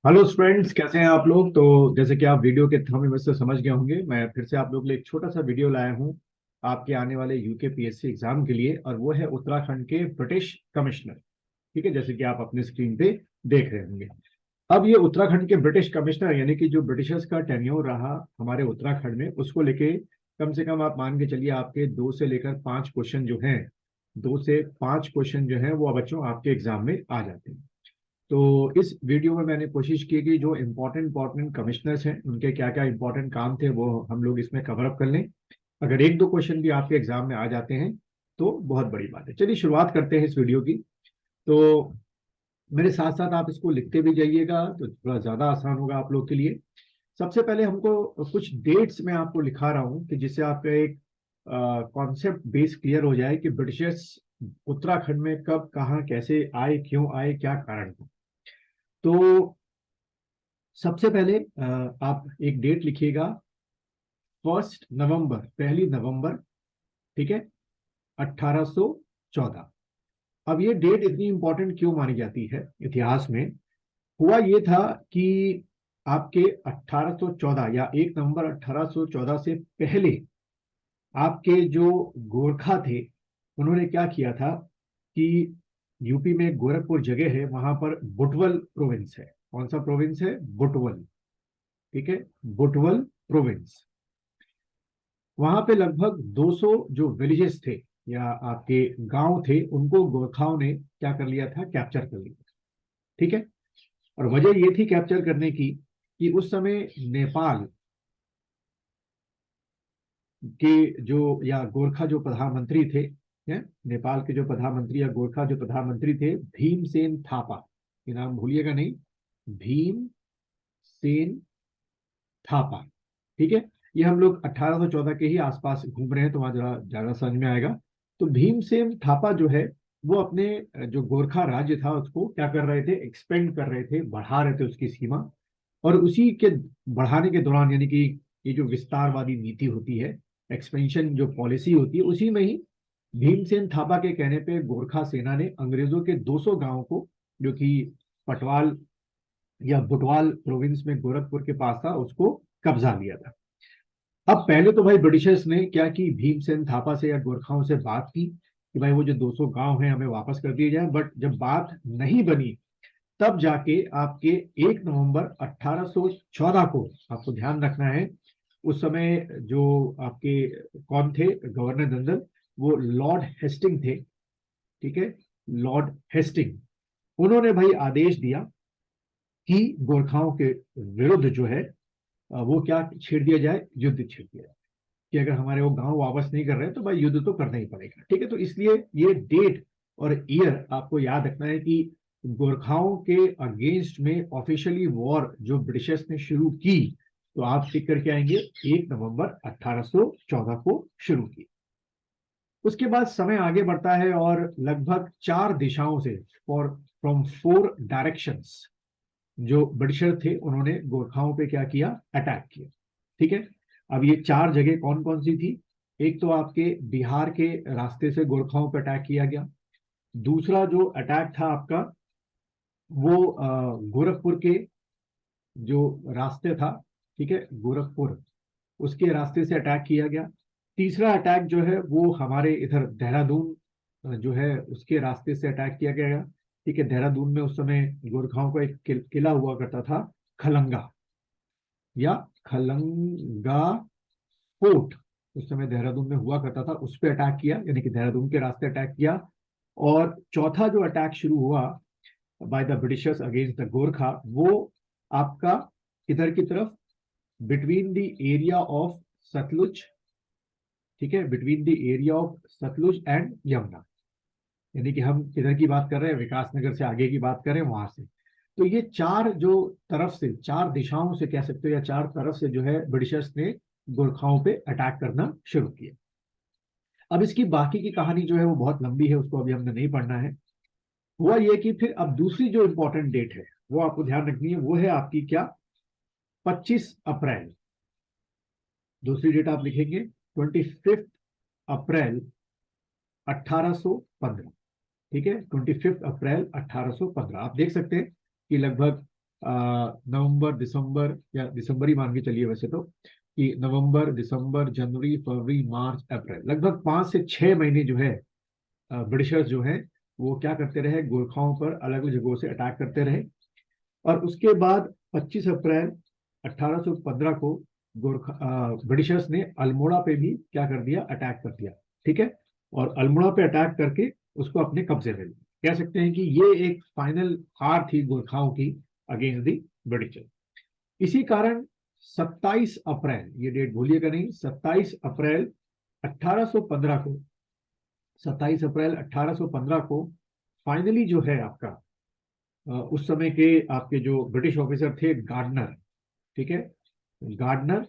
Hello friends, कैसे हैं आप लोग। तो जैसे कि आप वीडियो के थंब में से समझ गए होंगे, मैं फिर से आप लोग के लिए एक छोटा सा वीडियो लाया हूं आपके आने वाले यूके पीएससी एग्जाम के लिए, और वो है उत्तराखंड के ब्रिटिश कमिश्नर। ठीक है, जैसे कि आप अपने स्क्रीन पे देख रहे होंगे। अब ये उत्तराखंड के ब्रिटिश कमिश्नर, यानी कि जो ब्रिटिशर्स का टेन्योर रहा हमारे उत्तराखंड में, उसको लेके कम से कम आप मान के चलिए आपके 2 से लेकर 5 क्वेश्चन जो हैं, 2 से 5 क्वेश्चन जो हैं वो बच्चों आपके एग्जाम में आ जाते हैं। तो इस वीडियो में मैंने कोशिश की कि जो इम्पोर्टेंट इंपॉर्टेंट कमिश्नर्स हैं उनके क्या क्या इंपॉर्टेंट काम थे वो हम लोग इसमें कवर अप कर लें। अगर 1-2 क्वेश्चन भी आपके एग्जाम में आ जाते हैं तो बहुत बड़ी बात है। चलिए शुरुआत करते हैं इस वीडियो की। तो मेरे साथ साथ आप इसको लिखते भी जाइएगा तो थोड़ा ज्यादा आसान होगा आप लोग के लिए। सबसे पहले हमको कुछ डेट्स मैं आपको लिखा रहा हूँ कि जिससे आपका एक कॉन्सेप्ट बेस क्लियर हो जाए कि ब्रिटिशर्स उत्तराखंड में कब कहाँ कैसे आए, क्यों आए, क्या कारण था। तो सबसे पहले आप एक डेट लिखिएगा, 1 नवंबर, 1 नवंबर। ठीक है, 1814। अब ये डेट इतनी इंपॉर्टेंट क्यों मानी जाती है इतिहास में? हुआ ये था कि आपके 1814 या 1 नवंबर 1814 से पहले आपके जो गोरखा थे उन्होंने क्या किया था कि यूपी में गोरखपुर जगह है, वहां पर बुटवल प्रोविंस है। कौन सा प्रोविंस है? बुटवल। ठीक है, बुटवल प्रोविंस। वहां पे लगभग 200 जो विलेजेस थे या आपके गांव थे, उनको गोरखाओं ने क्या कर लिया था? कैप्चर कर लिया। ठीक है, और वजह ये थी कैप्चर करने की कि उस समय नेपाल के जो या गोरखा जो प्रधानमंत्री थे, हैं, नेपाल के जो प्रधानमंत्री या गोरखा जो प्रधानमंत्री थे, भीमसेन थापा। ये नाम भूलिएगा नहीं, भीमसेन थापा। ठीक है, ये हम लोग 1814 के ही आसपास घूम रहे हैं तो वहां जरा ज्यादा समझ में आएगा। तो भीमसेन थापा जो है वो अपने जो गोरखा राज्य था उसको क्या कर रहे थे? एक्सपेंड कर रहे थे, बढ़ा रहे थे उसकी सीमा। और उसी के बढ़ाने के दौरान, यानी कि ये जो विस्तारवादी नीति होती है, एक्सपेंशन जो पॉलिसी होती है, उसी में ही भीमसेन थापा के कहने पे गोरखा सेना ने अंग्रेजों के 200 गांवों को, जो कि पटवाल या बुटवाल प्रोविंस में गोरखपुर के पास था, उसको कब्जा लिया था। अब पहले तो भाई ब्रिटिशर्स ने क्या की, भीमसेन थापा से या गोरखाओं से बात की कि भाई वो जो 200 गांव हैं हमें वापस कर दिए जाए, बट जब बात नहीं बनी तब जाके आपके 1 नवंबर 1814 को, आपको ध्यान रखना है, उस समय जो आपके कौन थे गवर्नर जनरल, वो लॉर्ड हेस्टिंग थे। ठीक है, लॉर्ड हेस्टिंग, उन्होंने भाई आदेश दिया कि गोरखाओं के विरुद्ध जो है वो क्या छेड़ दिया जाए? युद्ध छेड़ दिया जाए कि अगर हमारे वो गांव वापस नहीं कर रहे तो भाई युद्ध तो करना ही पड़ेगा। ठीक है, तो इसलिए ये डेट और ईयर आपको याद रखना है कि गोरखाओं के अगेंस्ट में ऑफिशियली वॉर जो ब्रिटिशर्स ने शुरू की, तो आप टिक करके आएंगे 1 नवंबर 1814 को शुरू की। उसके बाद समय आगे बढ़ता है और लगभग 4 दिशाओं से, फॉर फ्रॉम 4 डायरेक्शंस, जो ब्रिटिशर थे उन्होंने गोरखाओं पे क्या किया? अटैक किया। ठीक है, अब ये 4 जगह कौन कौन सी थी? एक तो आपके बिहार के रास्ते से गोरखाओं पे अटैक किया गया। दूसरा जो अटैक था आपका, वो गोरखपुर के जो रास्ते था, ठीक है, गोरखपुर, उसके रास्ते से अटैक किया गया। तीसरा अटैक जो है वो हमारे इधर देहरादून जो है उसके रास्ते से अटैक किया गया। ठीक है, देहरादून में उस समय गोरखाओं का एक किला हुआ करता था, खलंगा या खलंगा फोर्ट, उस समय देहरादून में हुआ करता था, उस पर अटैक किया, यानी कि देहरादून के रास्ते अटैक किया। और चौथा जो अटैक शुरू हुआ by the Britishers against the Gorkha, वो आपका इधर की तरफ, between the area of Sutlej. ठीक है, between the area of Sutlej and Yamuna, यानी कि हम किधर की बात कर रहे हैं? विकास नगर से आगे की बात करें, वहां से। तो ये 4 से 4 दिशाओं से कह सकते हो, या 4 तरफ से जो है ब्रिटिशर्स ने गोरखाओं पे अटैक करना शुरू किया। अब इसकी बाकी की कहानी जो है वो बहुत लंबी है, उसको अभी हमने नहीं पढ़ना है। हुआ ये कि फिर अब दूसरी जो इंपॉर्टेंट डेट है वो आपको ध्यान रखनी है, वो है आपकी क्या? 25 अप्रैल। दूसरी डेट आप लिखेंगे 25 अप्रैल 1815। ठीक है, 25 अप्रैल 1815। आप देख सकते हैं कि लगभग नवंबर दिसंबर, या दिसंबर ही मान के चलिए वैसे तो, कि नवंबर दिसंबर जनवरी फरवरी मार्च अप्रैल, लगभग 5 से 6 महीने जो है ब्रिटिशर्स जो हैं वो क्या करते रहे, गोरखाओं पर अलग अलग जगहों से अटैक करते रहे। और उसके बाद 25 अप्रैल 1815 को गोरखा ब्रिटिशर्स ने अल्मोड़ा पे भी क्या कर दिया, अटैक कर दिया। ठीक है, और अल्मोड़ा पे अटैक करके उसको अपने कब्जे में लिया। कह सकते हैं कि ये एक फाइनल हार थी गोरखाओं की अगेंस्ट दी ब्रिटिशर्स। इसी कारण 27 अप्रैल, ये डेट भूलिएगा नहीं, 27 अप्रैल 1815 को, 27 अप्रैल 1815 को फाइनली जो है आपका उस समय के आपके जो ब्रिटिश ऑफिसर थे गार्डनर, ठीक है, गार्डनर,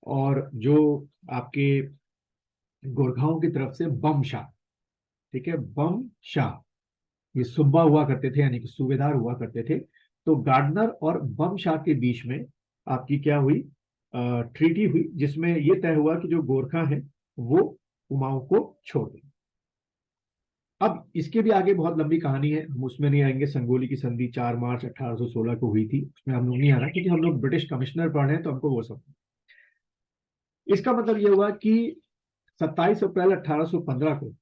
और जो आपके गोरखाओं की तरफ से बम शाह, ठीक है, बम शाह, ये सुब्बा हुआ करते थे, यानी कि सूबेदार हुआ करते थे। तो गार्डनर और बम शाह के बीच में आपकी क्या हुई, ट्रीटी हुई, जिसमें यह तय हुआ कि जो गोरखा है वो कुमाऊं को छोड़ दें। अब इसके भी आगे बहुत लंबी कहानी है, हम उसमें नहीं आएंगे। संगोली की संधि 4 मार्च 1816 को हुई थी, उसमें हम लोग नहीं आ रहा, क्योंकि हम लोग ब्रिटिश कमिश्नर पढ़ रहे हैं तो हमको वो सब। इसका मतलब ये हुआ कि 27 अप्रैल 1815 को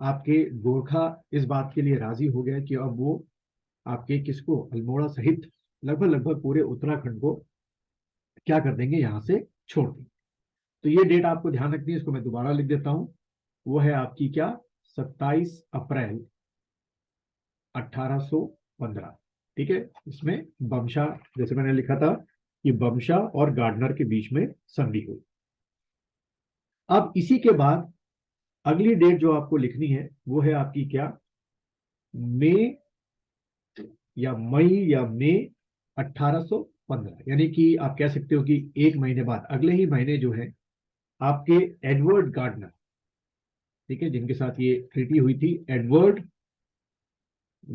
आपके गोरखा इस बात के लिए राजी हो गए कि अब वो आपके किसको, अल्मोड़ा सहित लगभग लगभग पूरे उत्तराखंड को क्या कर देंगे, यहां से छोड़ देंगे। तो ये डेट आपको ध्यान रखनी है, इसको मैं दोबारा लिख देता हूं। वो है आपकी क्या, 27 अप्रैल 1815। ठीक है, इसमें बमशा, जैसे मैंने लिखा था कि बमशा और गार्डनर के बीच में संधि हुई। अब इसी के बाद अगली डेट जो आपको लिखनी है वो है आपकी क्या, मई, या मई या मई 1815, यानी कि आप कह सकते हो कि एक महीने बाद, अगले ही महीने जो है आपके एडवर्ड गार्डनर, ठीक है, जिनके साथ ये ट्रीटी हुई थी, एडवर्ड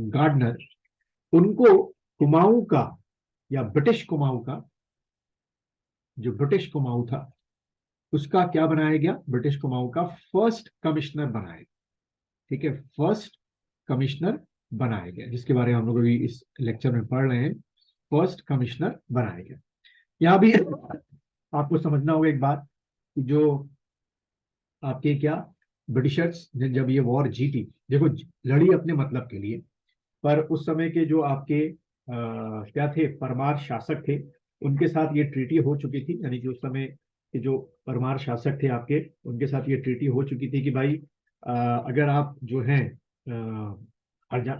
गार्डनर, उनको कुमाऊं का, या ब्रिटिश कुमाऊं का, जो ब्रिटिश कुमाऊं था उसका क्या बनाया गया, ब्रिटिश कुमाऊं का फर्स्ट कमिश्नर बनाया गया। ठीक है, फर्स्ट कमिश्नर बनाया गया, जिसके बारे में हम लोग अभी इस लेक्चर में पढ़ रहे हैं। फर्स्ट कमिश्नर बनाया गया। यहां भी आपको समझना होगा एक बात, कि जो आपके क्या, ब्रिटिशर्स ने जब ये वॉर जीती, देखो लड़ी अपने मतलब के लिए, पर उस समय के जो आपके क्या थे, परमार शासक थे, उनके साथ ये ट्रीटी हो चुकी थी, यानी कि उस समय के जो परमार शासक थे आपके, उनके साथ ये ट्रीटी हो चुकी थी कि भाई अगर आप जो हैं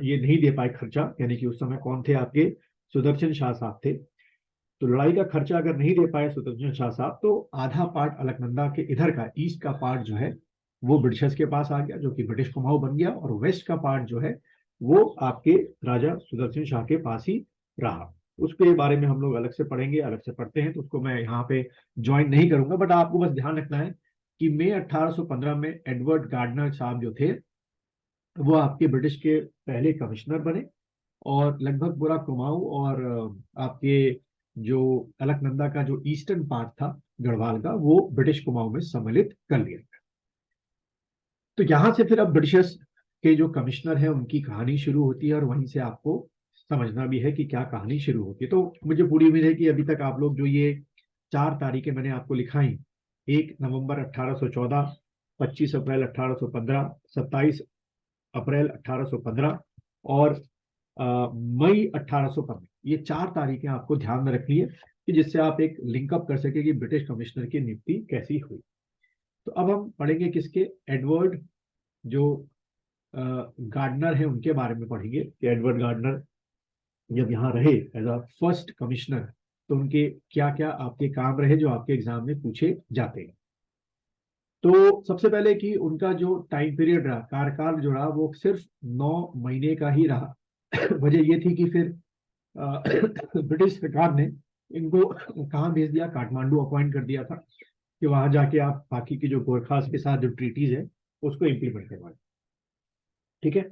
ये नहीं दे पाए खर्चा, यानी कि उस समय कौन थे आपके, सुदर्शन शाह साहब थे। तो लड़ाई का खर्चा अगर नहीं दे पाए सुदर्शन शाह साहब, तो आधा पार्ट अलकनंदा के इधर का, ईस्ट का पार्ट जो है वो ब्रिटिशर्स के पास आ गया, जो कि ब्रिटिश कुमाऊं बन गया, और वेस्ट का पार्ट जो है वो आपके राजा सुदर्शन शाह के पास ही रहा। उसके बारे में हम लोग अलग से पढ़ेंगे, अलग से पढ़ते हैं, तो उसको मैं यहाँ पे ज्वाइन नहीं करूंगा, बट आपको बस ध्यान रखना है कि मई 1815 में एडवर्ड गार्डनर साहब जो थे वो आपके ब्रिटिश के पहले कमिश्नर बने, और लगभग पूरा कुमाऊं और आपके जो अलकनंदा का जो ईस्टर्न पार्ट था गढ़वाल का, वो ब्रिटिश कुमाऊं में सम्मिलित कर लिया गया। तो यहां से फिर अब ब्रिटिशर्स के जो कमिश्नर है उनकी कहानी शुरू होती है, और वहीं से आपको समझना भी है कि क्या कहानी शुरू होती है। तो मुझे पूरी उम्मीद है कि अभी तक आप लोग जो ये 4 तारीखें मैंने आपको लिखाई, 1 नवंबर 1814, 25 अप्रैल 1815, 27 अप्रैल 1815, और मई 1815, ये 4 तारीखें आपको ध्यान में रखनी है, कि जिससे आप एक लिंकअप कर सके कि ब्रिटिश कमिश्नर की नियुक्ति कैसी हुई। तो अब हम पढ़ेंगे किसके, एडवर्ड जो गार्डनर है उनके बारे में पढ़ेंगे, कि एडवर्ड गार्डनर जब यहाँ रहे एज अ फर्स्ट कमिश्नर, तो उनके क्या क्या आपके काम रहे जो आपके एग्जाम में पूछे जाते हैं। तो सबसे पहले कि उनका जो टाइम पीरियड रहा, कार्यकाल जो रहा, वो सिर्फ 9 महीने का ही रहा। वजह ये थी कि फिर ब्रिटिश सरकार ने इनको कहाँ भेज दिया, काठमांडू अपॉइंट कर दिया था, कि वहां जाके आप बाकी की जो गोरखास के साथ जो ट्रीटीज है उसको इम्प्लीमेंट करवाए। ठीक है,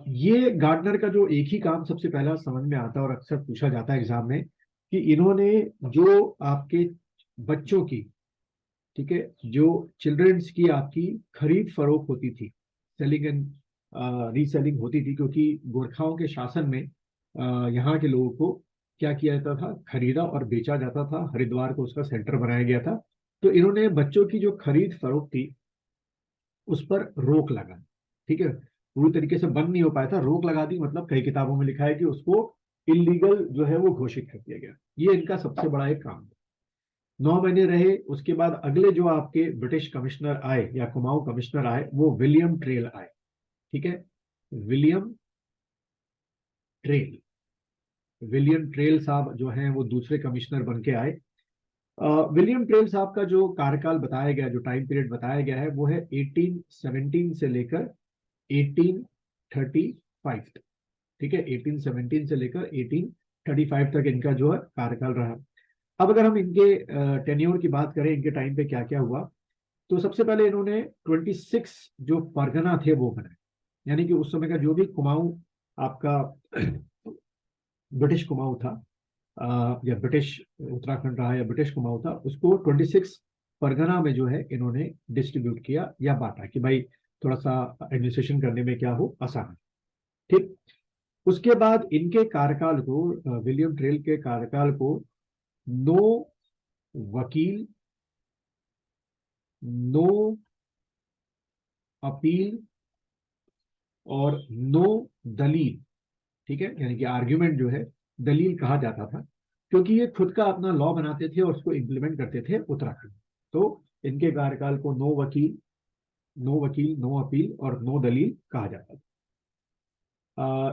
ये गार्डनर का जो एक ही काम सबसे पहला समझ में आता है और अक्सर पूछा जाता है एग्जाम में, कि इन्होंने जो आपके बच्चों की, ठीक है, जो चिल्ड्रंस की आपकी खरीद फरोख्त होती थी, सेलिंग एंड रीसेलिंग होती थी, क्योंकि गोरखाओं के शासन में यहाँ के लोगों को क्या किया जाता था, खरीदा और बेचा जाता था। हरिद्वार को उसका सेंटर बनाया गया था। तो इन्होंने बच्चों की जो खरीद फरोख्त थी उस पर रोक लगा, ठीक है। पूरी तरीके से बंद नहीं हो पाया था, रोक लगा दी, मतलब कई किताबों में लिखा है कि उसको इलीगल जो है वो घोषित कर दिया गया। ये इनका सबसे बड़ा एक काम था। 9 महीने रहे। उसके बाद अगले जो आपके ब्रिटिश कमिश्नर आए या कुमाऊं कमिश्नर आए वो विलियम ट्रेल आए, ठीक है। विलियम ट्रेल, विलियम ट्रेल साहब जो हैं वो दूसरे कमिश्नर बन के आए। विलियम ट्रेल साहब का जो कार्यकाल बताया गया, जो टाइम पीरियड बताया गया है, वो है 1817 से लेकर 1835 तक, ठीक है। 1817 से लेकर 1835 तक इनका जो है कार्यकाल रहा। अब अगर हम इनके टेन्योर की बात करें, इनके टाइम पे क्या क्या हुआ, तो सबसे पहले इन्होंने 26 जो परगना थे वो बनाए। यानी कि उस समय का जो भी कुमाऊं आपका ब्रिटिश कुमाऊं था, या ब्रिटिश उत्तराखंड रहा या ब्रिटिश कुमाऊं था, उसको 26 परगना में जो है इन्होंने डिस्ट्रीब्यूट किया या बांटा कि भाई थोड़ा सा एडमिनिस्ट्रेशन करने में क्या हो आसान है, ठीक। उसके बाद इनके कार्यकाल को, विलियम ट्रेल के कार्यकाल को, नो वकील, नो अपील और नो दलील, ठीक है, यानी कि आर्ग्यूमेंट जो है, दलील कहा जाता था, क्योंकि ये खुद का अपना लॉ बनाते थे और उसको इम्प्लीमेंट करते थे उत्तराखंड। तो इनके कार्यकाल को नो वकील, नो वकील, नो अपील और नो दलील कहा जाता था।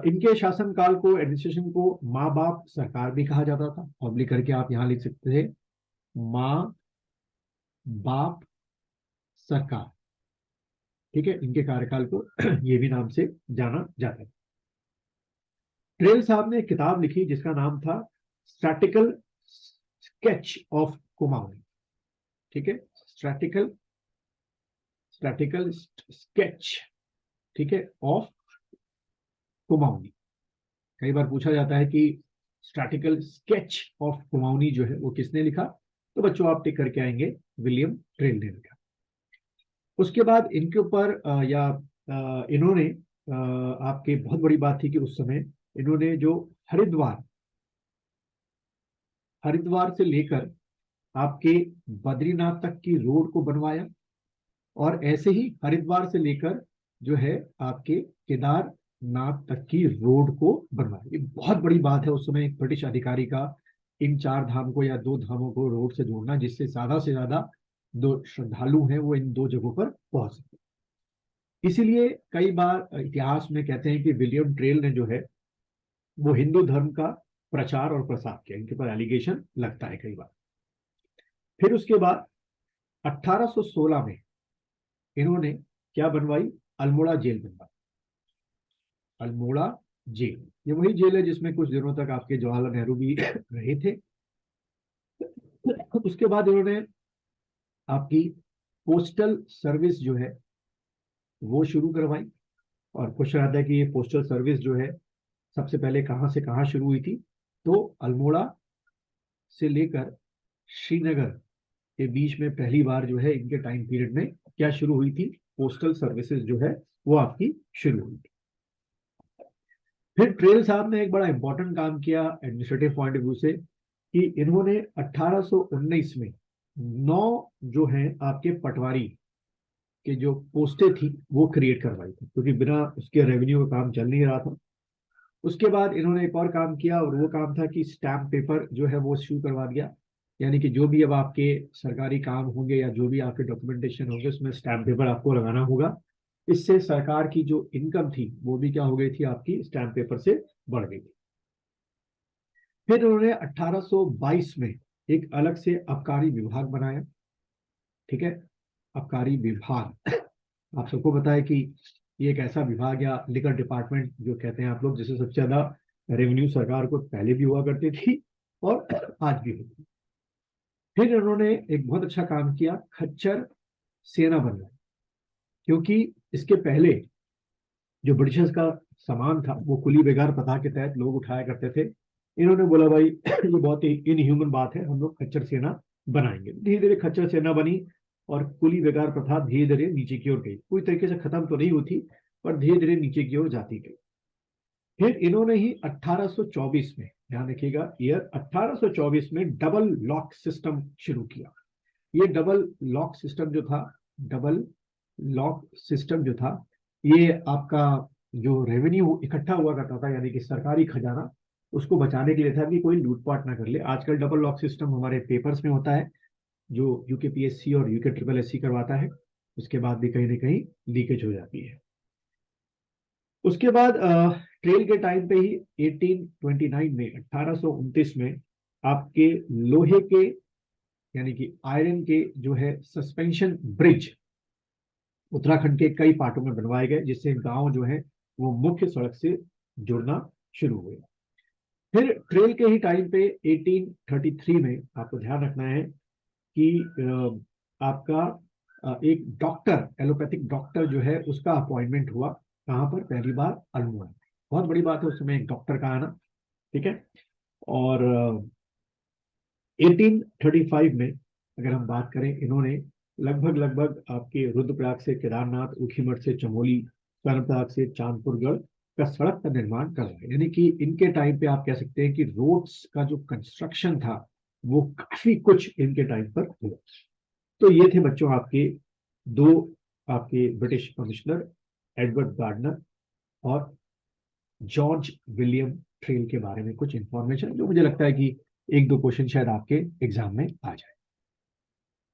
इनके शासनकाल को, एडमिनिस्ट्रेशन को माँ बाप सरकार भी कहा जाता था। पब्लिक करके आप यहाँ लिख सकते थे, माँ बाप सरकार, ठीक है। इनके कार्यकाल को ये भी नाम से जाना जाता है। ट्रेल साहब ने एक किताब लिखी जिसका नाम था स्टैटिकल स्केच ऑफ कुमाऊनी, ठीक है। स्टैटिकल स्टैटिकल स्केच, ठीक है, ऑफ कुमाऊनी। कई बार पूछा जाता है कि स्टैटिकल स्केच ऑफ कुमाऊनी जो है वो किसने लिखा, तो बच्चों आप टिक करके आएंगे, विलियम ट्रेल ने लिखा। उसके बाद इनके ऊपर इन्होंने आपके बहुत बड़ी बात थी कि उस समय इन्होंने जो हरिद्वार, हरिद्वार से लेकर आपके बद्रीनाथ तक की रोड को बनवाया, और ऐसे ही हरिद्वार से लेकर जो है आपके केदारनाथ तक की रोड को बनवाया। ये बहुत बड़ी बात है उस समय एक ब्रिटिश अधिकारी का, इन 4 धाम को या 2 धामों को रोड से जोड़ना, जिससे ज्यादा से ज्यादा जो श्रद्धालु हैं वो इन 2 जगहों पर पहुंच सके। इसीलिए कई बार इतिहास में कहते हैं कि विलियम ट्रेल ने जो है वो हिंदू धर्म का प्रचार और प्रसार किया, इनके पर एलिगेशन लगता है कई बार। फिर उसके बाद 1816 में इन्होंने क्या बनवाई, अल्मोड़ा जेल बनवाई। अल्मोड़ा जेल, ये वही जेल है जिसमें कुछ दिनों तक आपके जवाहरलाल नेहरू भी रहे थे। उसके बाद इन्होंने आपकी पोस्टल सर्विस जो है वो शुरू करवाई। और क्वेश्चन आता है कि ये पोस्टल सर्विस जो है सबसे पहले कहाँ से कहाँ शुरू हुई थी, तो अल्मोड़ा से लेकर श्रीनगर के बीच में पहली बार जो है इनके टाइम पीरियड में क्या शुरू हुई थी, पोस्टल सर्विसेज जो है वो आपकी शुरू हुई थी। फिर ट्रेल साहब ने एक बड़ा इंपॉर्टेंट काम किया एडमिनिस्ट्रेटिव पॉइंट ऑफ व्यू से, कि इन्होंने 1819 में 9 जो हैं आपके पटवारी के जो पोस्टें थी वो क्रिएट करवाई थी, क्योंकि बिना उसके रेवेन्यू का काम चल नहीं रहा था। उसके बाद इन्होंने एक और काम किया, और वो काम था कि स्टैम्प पेपर जो है वो इशू करवा दिया। यानी कि जो भी अब आपके सरकारी काम होंगे या जो भी आपके डॉक्यूमेंटेशन होंगे उसमें स्टैम्प पेपर आपको लगाना होगा। इससे सरकार की जो इनकम थी वो भी क्या हो गई थी, आपकी स्टैम्प पेपर से बढ़ गई थी। फिर उन्होंने 1822 में एक अलग से आबकारी विभाग बनाया, ठीक है। आबकारी विभाग, आप सबको पता है कि ये एक ऐसा विभाग या लिकर डिपार्टमेंट जो कहते हैं आप लोग, जिससे सबसे ज्यादा रेवेन्यू सरकार को पहले भी हुआ करती थी और आज भी होती है। फिर उन्होंने एक बहुत अच्छा काम किया, खच्चर सेना बनवाई, क्योंकि इसके पहले जो ब्रिटिशर्स का सामान था वो कुली बेगार प्रथा के तहत लोग उठाया करते थे। इन्होंने बोला भाई ये बहुत ही इनह्यूमन बात है, हम लोग खच्चर सेना बनाएंगे। धीरे धीरे खच्चर सेना बनी और कुली बेगार प्रथा धीरे धीरे नीचे की ओर गई, पूरी तरीके से खत्म तो नहीं होती पर धीरे धीरे नीचे की ओर जाती गई। फिर इन्होंने ही 1824 में, ध्यान रखिएगा, ईयर 1824 में डबल लॉक सिस्टम शुरू किया। ये डबल लॉक सिस्टम जो था, डबल लॉक सिस्टम जो था, ये आपका जो रेवेन्यू इकट्ठा हुआ करता था, यानी कि सरकारी खजाना, उसको बचाने के लिए था कि कोई लूटपाट ना कर ले। आजकल डबल लॉक सिस्टम हमारे पेपर्स में होता है, जो यूकेपीएससी और यूके ट्रिपल एससी करवाता है, उसके बाद भी कहीं ना कहीं लीकेज हो जाती है। उसके बाद ट्रेल के टाइम पे ही 1829 में, 1829 में आपके लोहे के, यानी कि आयरन के जो है सस्पेंशन ब्रिज उत्तराखंड के कई पार्टों में बनवाए गए, जिससे गांव जो है वो मुख्य सड़क से जुड़ना शुरू हुए। फिर ट्रेल के ही टाइम पे 1833 में आपको ध्यान रखना है कि आपका एक डॉक्टर, एलोपैथिक डॉक्टर जो है उसका अपॉइंटमेंट हुआ। कहाँ पर? पहली बार अल्मोड़ा। बहुत बड़ी बात है उस समय एक डॉक्टर का आना। ठीक है। और 1835 में अगर हम बात करें, इन्होंने लगभग लगभग आपके रुद्रप्रयाग से केदारनाथ, ऊखीमठ से चमोली, कर्णप्रयाग से चांदपुरगढ़ का सड़क का निर्माण कर रहे हैं। यानी कि इनके टाइम पे आप कह सकते हैं कि रोड्स का जो कंस्ट्रक्शन था वो काफी कुछ इनके टाइम पर हुआ। तो ये थे बच्चों आपके दो, आपके ब्रिटिश कमिश्नर, एडवर्ड गार्डनर और जॉर्ज विलियम ट्रेल के बारे में कुछ इंफॉर्मेशन, जो मुझे लगता है कि एक दो क्वेश्चन शायद आपके एग्जाम में आ जाए।